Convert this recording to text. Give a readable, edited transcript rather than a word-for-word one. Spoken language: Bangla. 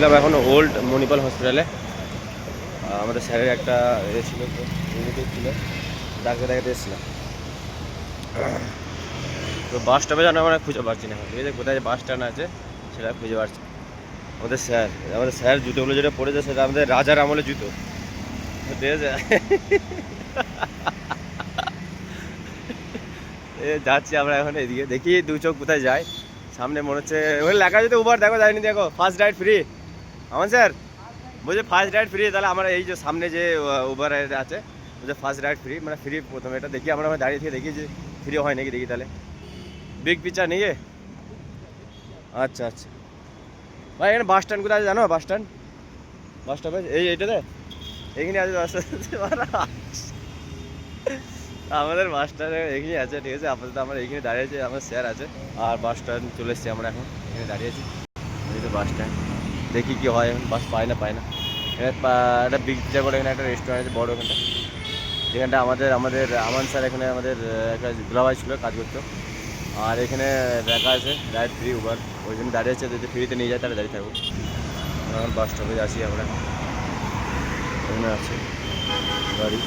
এসেছিলাম এখন ওল্ড মণিপাল হসপিটালে। আমাদের স্যারের একটা এ ছিল, রিলেটিভ ছিল, ডাক্তার দেখাতে এসেছিলাম। তো বাস স্টপে যেন আমরা খুঁজে পাচ্ছি না, ঠিক আছে, কোথায় বাস স্ট্যান্ড আছে সেটা খুঁজে পাচ্ছি। আমাদের স্যার জুতোগুলো যেটা পড়েছে সেটা আমাদের রাজার আমলের জুতো, ঠিক আছে। যাচ্ছি আমরা এখন এদিকে, দেখি দু চোখ কোথায় যায়। সামনে মনে হচ্ছে ওখানে লেখা আছে তো উবার, দেখো যায়নি, দেখো ফার্স্ট রাইড ফ্রি। আমার স্যার বলছে ফার্স্ট রাইড ফ্রি, তাহলে আমরা এই যে সামনে যে উবার আছে বলছে ফার্স্ট রাইড ফ্রি, মানে ফ্রি প্রথমে। এটা দেখি আমরা দাঁড়িয়ে থেকে দেখি যে ফ্রি হয় নাকি, দেখি তাহলে। বিগ পিকচার নিয়ে। আচ্ছা আচ্ছা ভাই, এখানে বাস স্ট্যান্ড কোথায় আছে জানো? বাস স্টপে এইটাতে এখানে আছে বাস আমাদের বাস স্ট্যান্ড এখানে আছে, ঠিক আছে। আপাতত আমরা এখানে দাঁড়িয়েছি, আমার স্যার আছে, আর বাস স্ট্যান্ড চলে এসেছি আমরা এখন, এখানে দাঁড়িয়েছি। এই তো বাস স্ট্যান্ড, দেখি কি হয় এখন, বাস পায় না। এখানে একটা বিগ পিকচার করে এখানে একটা রেস্টুরেন্ট আছে বড়, ওখানটা যেখানটা আমাদের আমান স্যার এখানে আমাদের একটা দুলাভাই ছিল, কাজ করতো। আর এখানে দেখা আছে রাইড ফ্রি উবার, ওই জন্য দাঁড়িয়ে আছে, যদি ফ্রিতে নিয়ে যায় তাহলে দাঁড়িয়ে থাকবো। এখন বাস স্টপে আছি আমরা, এখানে আছে গাড়ি।